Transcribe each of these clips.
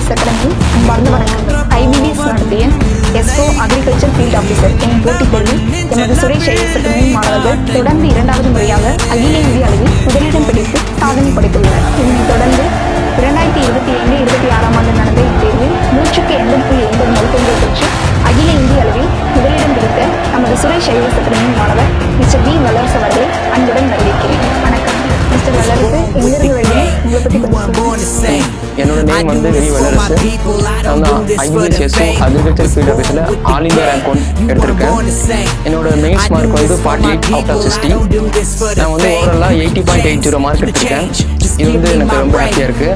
IAS academy அன்பார்ந்த வணக்கங்கள். IBPS நடத்திய எஸ்ஓ அக்ரிகல்ச்சர் ஃபீல்ட் ஆஃபீஸர் எனும் போட்டித் தேர்வில் எமது சுரேஷ் ஐஏஎஸ் அகாடமி மாணவர்கள் தொடர்ந்து 2வது முறையாக அகில இந்திய அளவில் முதலிடம் பிடித்து சாதனை படைத்துள்ளனர். இதனைத் தொடர்ந்து 2025-26ஆம் ஆண்டு நடந்த இத்தேர்வில் 180.80 மதிப்பெண்கள் பெற்று அகில இந்திய அளவில் முதலிடம் பிடித்த நமது சுரேஷ் ஐஏஎஸ் அகாடமி மாணவர் மிஸ்டர் வி வல்லரசு அவர்களை அன்புடன் வரவேற்கிறேன். வணக்கம் மிஸ்டர் வல்லரசு, எங்கிருந்து வரீங்க? உங்களை பற்றி கொஞ்சம். என்னோட நேம் வந்து வி வல்லரசு. நான் தான் ஐபிபிஎஸ் எஸ்ஓ அக்ரிகல்ச்சர் ஃபீல்ட் ஆஃபீஸில் ஆல் இந்தியா ரேங்க் 1 எடுத்திருக்கேன். என்னோட மெயின்ஸ் மார்க் வந்து 48 அவுட் ஆஃப் 60. நான் வந்து ஓவராலாக 80.80 மார்க் எடுத்திருக்கேன். இது வந்து எனக்கு ரொம்ப ஹாப்பியாக இருக்குது.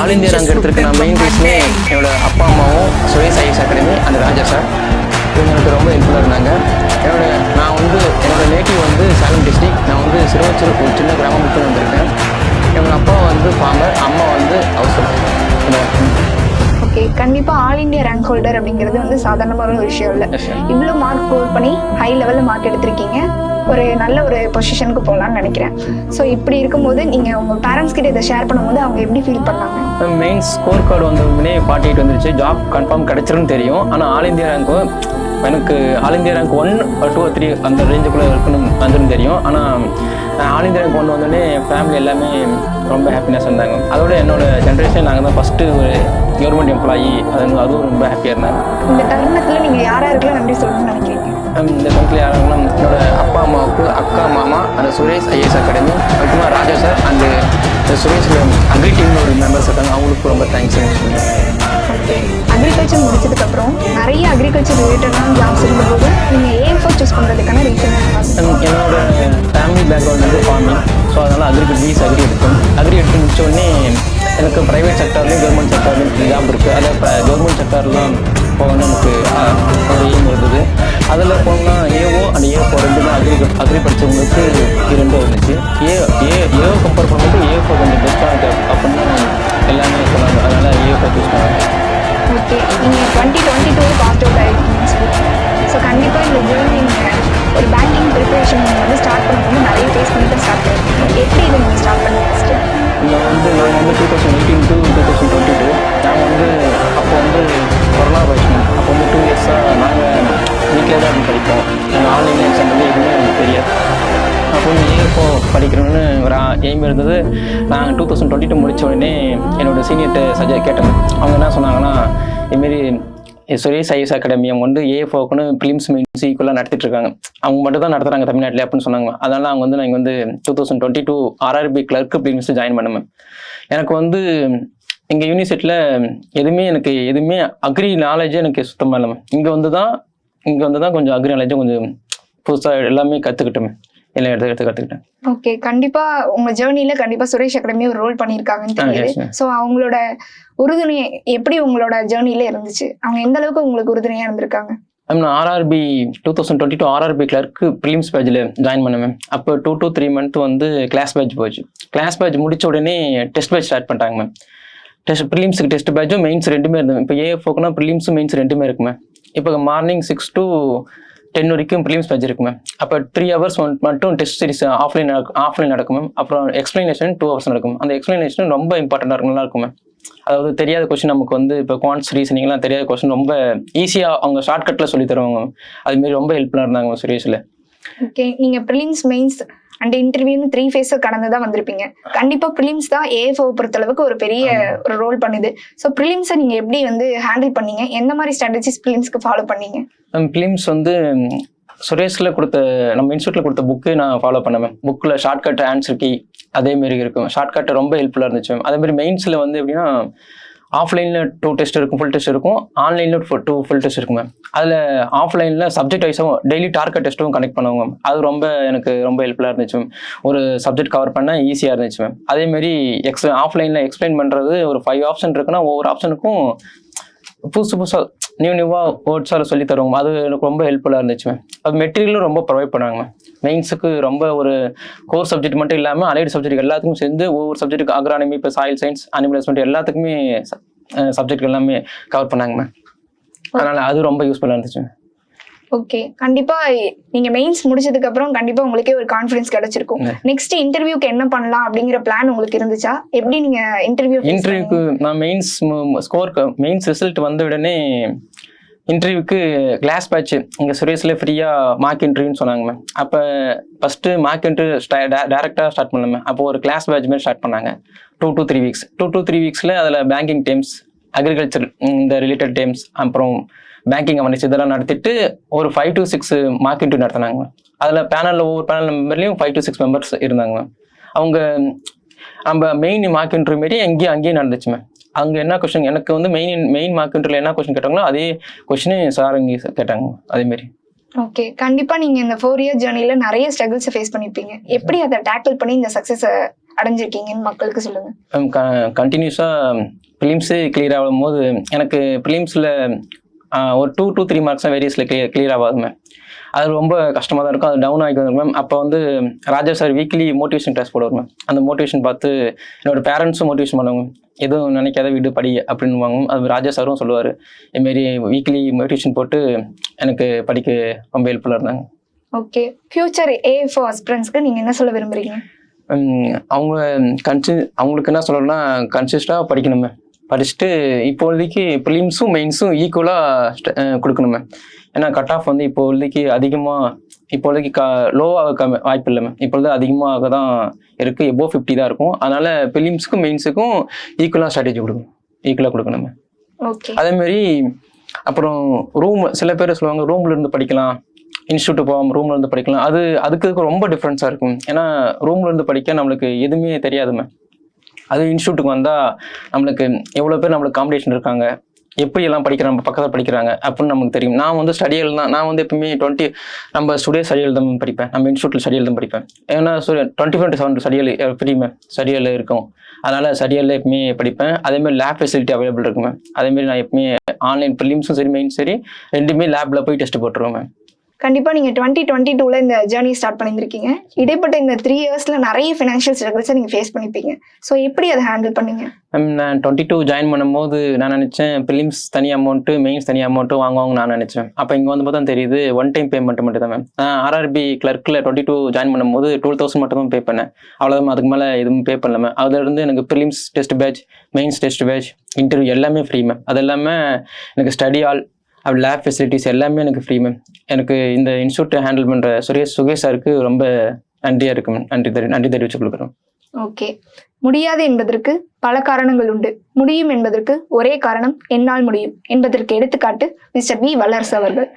ஆல் இந்தியா ரேங்க் எடுத்திருக்கேன். நான் மெயின் ரீசனே என்னோட அப்பா அம்மாவும் சுரேஷ் ஐஏஎஸ் அகாடமி அந்த ராஜா சார், இவங்க எனக்கு ரொம்ப ஹெல்ப்ஃபுல்லாக இருந்தாங்க. நான் வந்து என்னோட நேட்டிவ் வந்து சேலம் டிஸ்ட்ரிக்ட். நான் வந்து சிறுவச்சூர் ஒரு சின்ன கிராமத்துக்கு வந்திருக்கேன். எங்கள் அப்பா வந்து ஃபார்மர், அம்மா வந்து ஹவுஸ் ஒய்ஃப். ஓகே, கண்டிப்பா ஆல் இந்தியா ரேங்க் ஹோல்டர் அப்படிங்கிறது வந்து சாதாரணமான ஒரு விஷயம் இல்லை. இவ்வளோ மார்க் ஸ்கோர் பண்ணி ஹை லெவலில் மார்க் எடுத்திருக்கீங்க. ஒரு நல்ல ஒரு பொசிஷனுக்கு போகலான்னு நினைக்கிறேன். ஸோ இப்படி இருக்கும்போது நீங்கள் உங்கள் பேரண்ட்ஸ் கிட்ட இதை ஷேர் பண்ணும்போது அவங்க எப்படி ஃபீல் பண்ணாங்க? மெயின் ஸ்கோர் கார்டு வந்தவுடனே 48 வந்துருச்சு. ஜாப் கன்ஃபார்ம் கிடைச்சிருன்னு தெரியும். ஆனால் ஆல் இந்தியா ரேங்க்கு எனக்கு all India rank 1 or 2 or 3 அந்த ரேஞ்சுக்குள்ளே இருக்கணும் வந்துன்னு தெரியும். ஆனால் ஆல் இந்தியா ரேங்க் 1 வந்தோடனே ஃபேமிலி எல்லாமே ரொம்ப ஹாப்பினஸ் இருந்தாங்க. அதோட என்னோட ஜென்ரேஷன் நாங்கள் தான் ஃபஸ்ட்டு ஒரு கவர்மெண்ட் எம்ப்ளாயி, அதுவும் ரொம்ப ஹாப்பியாக இருந்தாங்க. இந்த தருணத்தில் நீங்கள் யாராருக்கெல்லாம் நன்றி சொல்லணும்னு நினைக்கிறீங்க? இந்த தருணத்தில் யாராங்கன்னா என்னோட அப்பா அம்மாவுக்கு, அக்கா மாமா, அந்த சுரேஷ் ஐஏஎஸ் அகாடமி, முக்கியமாக ராஜா சார் அண்டு சுரேஷ் அக்ரி டீம்னு ஒரு மெம்பர்ஸ் இருக்காங்க, அவங்களுக்கு ரொம்ப தேங்க்ஸ் சொல்லுங்கள். ஓகே, அக்ரிகல்ச்சர் முடிச்சதுக்கப்புறம் நிறைய அக்ரிகல்ச்சர் ரிலேட்டடான ஜாப்ஸ் இருக்கும்போது நீங்கள் ஏஎஃப்ஓ சூஸ் பண்ணுறதுக்கான ரீசன்? என்னோட ஃபேமிலி பேக்ரவுண்ட் வந்து ஃபார்மிங். ஸோ அதனால் அக்ரி எடுத்து முடிச்சோடனே எனக்கு ப்ரைவேட் செக்டார்லேயும் கவர்மெண்ட் செக்டார்லேயும் ஜாப் இருக்குது. அதில் கவர்மெண்ட் செக்டார்லாம் போகணும்னு எனக்கு ஒரு எய்ம் இருந்தது. அதில் போனால் ஏஓ அண்ட் ஏஎஃப்ஓ ரெண்டுமே அக்ரி படித்தவங்களுக்கு இரண்டும் இருந்துச்சு. ஏஓ கம்பேர் பண்ணும்போது ஏஎஃப்ஓ கொஞ்சம் பெஸ்ட்டாக அப்படின்னு எல்லாமே சொன்னாங்க. அதனால் ஏஎஃப்ஓ சூஸ் பண்ணாங்க. ஓகே, நீங்கள் 2022 பாஸ் அவுட் ஆகிருக்கீங்கன்னு சொல்லுங்கள். ஸோ கண்டிப்பாக இந்த ஜேர்னி நீங்கள் ஒரு பேங்கிங் ப்ரிப்பரேஷன் வந்து ஸ்டார்ட் பண்ணும்போது நிறைய ஃபேஸ் பண்ணி தான் ஸ்டார்ட் பண்ணிருக்கீங்க. எப்படி இதை நீங்கள் ஸ்டார்ட் பண்ணி ஃபஸ்ட்டு? நான் வந்து 2018 to 2022 நாங்கள் வந்து அப்போ வந்து கொரோனா வருஷம். அப்போ வந்து 2 இயர்ஸாக நாங்கள் வீட்டிலே தான் படிப்போம். நாங்கள் ஆன்லைன் எக்ஸாம் வந்து எதுவுமே எனக்கு தெரியாது. அப்போ வந்து ஏஎஃப்ஓ படிக்கணும்னு ஒரு எய்ம் இருந்தது. நாங்கள் 2022 முடித்த உடனே என்னோடய சீனியர்கிட்ட கேட்டோம். அவங்க என்ன சொன்னாங்கன்னா, இதுமாரி சுரேஷ் ஐஏஎஸ் அகாடமி அவங்க வந்து ஏஎஃப்ஓக்குன்னு ப்ரிலிம்ஸ் மெயின்ஸ் ஈக்குவலாக நடத்திட்டு இருக்காங்க. அவங்க மட்டும் தான் நடத்துகிறாங்க தமிழ்நாட்டில் அப்படின்னு சொன்னாங்க. அதனால அவங்க வந்து நாங்கள் வந்து 2022 ஆர்ஆர்பி கிளர்க்கு ப்ரிலிம்ஸ் ஜாயின் பண்ணுவேன். எனக்கு வந்து எங்கள் யூனிவர்சிட்டியில் எதுவுமே அக்ரி நாலேஜே எனக்கு சுத்தமாக இல்லாமல் இங்கே வந்து தான் கொஞ்சம் அக்ரி நாலேஜும் கொஞ்சம் புதுசாக எல்லாமே கற்றுக்கிட்டோம். எல்லாம் எடுத்து கற்றுக்கிட்டேன். ஓகே, கண்டிப்பா உங்க ஜேர்னில கண்டிப்பா சுரேஷ் அகாடமி ஒரு ரோல் பண்ணியிருக்காங்கன்னு தெரியுது. ஸோ அவங்களோட உறுதுணை எப்படி உங்களோட ஜேர்னில இருந்துச்சு? அவங்க எந்த அளவுக்கு உங்களுக்கு உறுதுணையா இருந்திருக்காங்க? ஆர்ஆர்பி 2022 ஆர்ஆர்பி கிளர்க்கு ப்ரிலிம்ஸ் பேட்சில் ஜாயின் பண்ணுவேன். அப்போ 2 to 3 months வந்து கிளாஸ் பேட்ச் போச்சு. கிளாஸ் பேட்ச் முடிச்ச உடனே டெஸ்ட் பேட்ச் ஸ்டார்ட் பண்ணிட்டாங்க மேம். ப்ரிலிம்ஸுக்கு டெஸ்ட் பேட்சும் மெயின்ஸ் ரெண்டுமே இருந்தது. இப்போ ஏஎஃப்ஓக்குனா ப்ரிலிம்ஸும் மெயின்ஸ் ரெண்டுமே இருக்குமே. இப்போ மார்னிங் 6 to 10 வரைக்கும் ப்ரிலிம்ஸ் பேட்ச் இருக்குமே. அப்போ 3 hours மட்டும் டெஸ்ட் சீரிஸ் ஆஃப்லைன் நடக்கும் மேம். அப்புறம் எக்ஸ்பிளனேஷன் 2 hours நடக்கும். அந்த எக்ஸ்பிளனேஷன் ரொம்ப இம்பார்ட்டண்டாக இருக்கும், நல்லா இருக்கும் மேம். அதாவது தெரியாத கொஸ்டின் நமக்கு வந்து இப்போ குவான்ஸ் ரீசனிங்லாம் தெரியாத கொஸ்டின் ரொம்ப ஈஸியாக அவங்க ஷார்ட்கட்டில் சொல்லி தருவாங்க. அதுமாரி ரொம்ப ஹெல்ப்ஃபுல்லாக இருந்தாங்க சுரேஷில். ஓகே, நீங்கள் ப்ரிலிம்ஸ் மெயின்ஸ் அண்ட் இன்டர்வியூன்னு 3 phases கடந்து தான் வந்திருப்பீங்க. கண்டிப்பாக ப்ரிலிம்ஸ் தான் ஏஎஃப்ஓ பொறுத்தளவுக்கு ஒரு பெரிய ஒரு ரோல் பண்ணுது. ஸோ ப்ரிலிம்ஸை நீங்கள் எப்படி வந்து ஹேண்டில் பண்ணீங்க? எந்த மாதிரி ஸ்ட்ராட்டஜிஸ் ப்ரிலிம்ஸ்க்கு ஃபாலோ பண்ணீங்க? ப்ரிலிம்ஸ் வந்து சுரேஷில் கொடுத்த நம்ம இன்ஸ்டியூட்டில் கொடுத்த புக்கு நான் ஃபாலோ பண்ணுவேன். புக்கில் ஷார்ட்கட் ஆன்சர் கீ அதேமாரி இருக்கும். ஷார்ட்கட் ரொம்ப ஹெல்ப்ஃபுல்லாக இருந்துச்சு. அதேமாதிரி மெயின்ஸில் வந்து எப்படின்னா ஆஃப்லைனில் 2 டெஸ்ட் இருக்கும், ஃபுல் டெஸ்ட் இருக்கும். ஆன்லைனில் 2 ஃபுல் டெஸ்ட் இருக்கும் மேம். அதில் ஆஃப்லைனில் சப்ஜெக்ட் வைஸும் டெய்லி டார்கெட் டெஸ்ட்டும் கனெக்ட் பண்ணுவாங்க மேம். அது எனக்கு ரொம்ப ஹெல்ப்ஃபுல்லாக இருந்துச்சு மேம். ஒரு சப்ஜெக்ட் கவர் பண்ண ஈஸியாக இருந்துச்சு மேம். அதேமாரி ஆஃப்லைனில் எக்ஸ்பிளைன் பண்ணுறது ஒரு 5 ஆப்ஷன் இருக்குன்னா ஒவ்வொரு ஆப்ஷனுக்கும் புதுசாக நியூவாக வேர்ட்ஸால் சொல்லி தருவாங்க. அது எனக்கு ரொம்ப ஹெல்ப்ஃபுல்லாக இருந்துச்சு மேம். அது மெட்டீரியலும் ரொம்ப ப்ரொவைட் பண்ணாங்க மேம். மெயின்ஸுக்கு ரொம்ப ஒரு கோர் சப்ஜெக்ட் மட்டும் இல்லாமல் அலைடு சப்ஜெக்ட் எல்லாத்துக்கும் சேர்ந்து ஒவ்வொரு சப்ஜெக்ட்டுக்கு அக்ரானமி, இப்போ சாயில் சயின்ஸ், அனிமல் ஹஸ்பண்ட்ரி எல்லாத்துக்குமே சப்ஜெக்ட் எல்லாமே கவர் பண்ணாங்க மேம். அதனால் அது ரொம்ப யூஸ்ஃபுல்லாக இருந்துச்சு. ஓகே, கண்டிப்பா நீங்க மெயின்ஸ் முடிச்சதுக்கு அப்புறம் கண்டிப்பா உங்களுக்கே ஒரு கான்ஃபிடன்ஸ் கிடைச்சிருக்கும். நெக்ஸ்ட் இன்டர்வியூக்கு என்ன பண்ணலாம் அப்படிங்கிற பிளான் உங்களுக்கு இருந்துச்சா? எப்படி நீங்க இன்டர்வியூக்கு நான் மெயின்ஸ் ரிசல்ட் வந்த உடனே இன்டர்வியூக்கு கிளாஸ் பேட்ச் இங்கே சுரேஷில் ஃப்ரீயாக மார்க் இன்டர்வியூன்னு சொன்னாங்க மேம். அப்போ ஃபஸ்ட்டு மார்க் இன்டர்வியூ டேரெக்டாக ஸ்டார்ட் பண்ணல மேம். அப்போ ஒரு கிளாஸ் பேட்ச் மாதிரி ஸ்டார்ட் பண்ணாங்க 2 to 3 வீக்ஸ். 2 to 3 வீக்ஸில் அதில் பேங்கிங் டேம்ஸ், அக்ரிகல்ச்சர் இந்த ரிலேட்டட் டேம்ஸ், அப்புறம் பேங்கிங் அவர்னஸ் இதெல்லாம் நடத்திட்டு ஒரு 5 to 6 மார்க் இன்டர்வியூ நடத்தினாங்க மேம். அதில் பேனலில் ஒவ்வொரு பேனல் மெம்பர்லேயும் 5 to 6 மெம்பர்ஸ் இருந்தாங்க மேம். அவங்க நம்ம மெயின் மார்க் இன்டர்வியூ மாரி அங்கேயே நடந்துச்சு மேம். அங்கே என்ன கொஸ்டின் எனக்கு வந்து மெயின் மார்க் இன்டர்வியூல என்ன கொஸ்டின் கேட்டாங்களோ அதே கொஸ்டின் சார் இங்கே கேட்டாங்க அதேமாரி. ஓகே, கண்டிப்பா நீங்க இந்த 4 year ஜர்னில நிறைய ஸ்ட்ரகிள்ஸ் ஃபேஸ் பண்ணிருப்பீங்க. எப்படி அதை டேக்கிள் பண்ணி இந்த சக்சஸ் அடைஞ்சிருக்கீங்கன்னு மக்களுக்கு சொல்லுங்க. கண்டினியூஸாக ப்ரிலிம்ஸு கிளியர் ஆகும் போது எனக்கு ப்ரிலிம்ஸில் ஒரு 2 to 3 மார்க்ஸ் தான் வேரியஸில் கிளியர் ஆகாது மேம். அது ரொம்ப கஷ்டமாக தான் இருக்கும். அது டவுன் ஆகி வந்துடும் மேம். அப்போ வந்து ராஜா சார் வீக்லி மோட்டிவேஷன் கிளாஸ் போடுவார் மேம். அந்த மோட்டிவேஷன் பார்த்து என்னோட பேரண்ட்ஸும் மோட்டிவேஷன் பண்ணுவாங்க, எதுவும் நினைக்காத வீடு படி அப்படின்வாங்க. அது ராஜா சாரும் சொல்லுவார். இதுமாரி வீக்லி மோட்டிவேஷன் போட்டு எனக்கு படிக்க ரொம்ப ஹெல்ப்ஃபுல்லாக இருந்தாங்க. ஓகே, ஃபியூச்சர் ஏஎஃப்ஓ ஆஸ்பிரண்ட்ஸ்க்கு நீங்கள் என்ன சொல்ல விரும்புகிறீங்க? அவங்களுக்கு என்ன சொல்லணும்னா கன்சிஸ்டாக படிக்கணுமே. படிச்சுட்டு இப்போதைக்கு ப்ரிலிம்ஸும் மெயின்ஸும் ஈக்குவலாக கொடுக்கணுமே. ஏன்னா கட் ஆஃப் வந்து இப்போதைக்கு லோவாக வாய்ப்பு இல்லை மேம். இப்பொழுது அதிகமாக தான் இருக்குது, எபோவ் 50 தான் இருக்கும். அதனால ப்ரிலிம்ஸுக்கும் மெயின்ஸுக்கும் ஈக்குவலாக ஸ்ட்ராட்டஜி ஈக்குவலாக கொடுக்கணும் மேம். ஓகே, அதேமாரி அப்புறம் சில பேர் சொல்லுவாங்க ரூம்ல இருந்து படிக்கலாம், இன்ஸ்டியூட் போகாமல் ரூம்ல இருந்து படிக்கலாம். அதுக்கு ரொம்ப டிஃப்ரென்ஸாக இருக்கும். ஏன்னா ரூம்ல இருந்து படிக்க நம்மளுக்கு எதுவுமே தெரியாது மேம். அது இன்ஸ்டியூட்டுக்கு வந்தால் நம்மளுக்கு எவ்வளோ பேர் நம்மளுக்கு காம்படிஷன் இருக்காங்க, எப்படி எல்லாம் படிக்கிறாங்க, நம்ம பக்கத்தில் படிக்கிறாங்க அப்படின்னு நமக்கு தெரியும். நான் வந்து ஸ்டடியில் தான், நான் வந்து எப்பவுமே நம்ம ஸ்டுடியோ ஸ்டடியில் தான் படிப்பேன். நம்ம இன்ஸ்டியூட்டில் ஸ்டடியில் தான் படிப்பேன். ஏன்னா 24/7 ஸ்டடியில் இருக்கும். அதனால் ஸ்டடியில் எப்பவுமே படிப்பேன். அதேமாதிரி லேப் ஃபெசிலிட்டி அவைலபிள் இருக்கும் மேம். அதேமாதிரி நான் எப்பவுமே ஆன்லைன் ப்ரிலிம்ஸும் சரி மெயின் சரி ரெண்டுமே லேபில் போய் டெஸ்ட் போட்டுருவேன் மேம். கண்டிப்பா நீங்க 2022ல இந்த ஜேர்னி ஸ்டார்ட் பண்ணியிருக்கீங்க. இடைப்பட்ட இந்த 3 yearsல நிறைய ஃபினான்ஷியல் ஸ்ட்ரகிள்ஸை நீங்க ஃபேஸ் பண்ணிருப்பீங்க. ஸோ எப்படி அதை ஹேண்டில் பண்ணீங்க? நான் 22 ஜாயின் பண்ணும்போது நான் நினைச்சேன் ப்ரிலிம்ஸ் தனி அமௌண்ட்டு மெயின்ஸ் தனி அமௌண்ட்டு வாங்குவாங்க நான் நினைச்சேன். அப்போ இங்கே வந்து பார்த்தா தெரியுது 1 time பேமெண்ட் மட்டும் தான் மேம். நான் ஆர்ஆர்பி கிளர்க்கில் 22 ஜாயின் பண்ணும்போது 12,000 மட்டும் தான் பே பண்ணேன். அவ்வளோதான், அதுக்கு மேலே எதுவும் பே பண்ணல மேம். அதிலிருந்து எனக்கு prelims test batch, mains test batch, interview எல்லாமே ஃப்ரீ மேம். அது எல்லாமே எனக்கு ஸ்டடி ஹால், லேப் ஃபெசிலிட்டிஸ் எல்லாமே எனக்கு ஃப்ரீ மேம். எனக்கு இந்த இன்ஸ்டியூட்டை ஹேண்டில் பண்ணுற சுகேஷ் சாருக்கு ரொம்ப நன்றியாக இருக்கு மேம். நன்றி தெரிவிச்சு கொடுக்குறோம். ஓகே, முடியாது என்பதற்கு பல காரணங்கள் உண்டு, முடியும் என்பதற்கு ஒரே காரணம், என்னால் முடியும் என்பதற்கு எடுத்துக்காட்டு மிஸ்டர் வி. வல்லரசு அவர்கள்.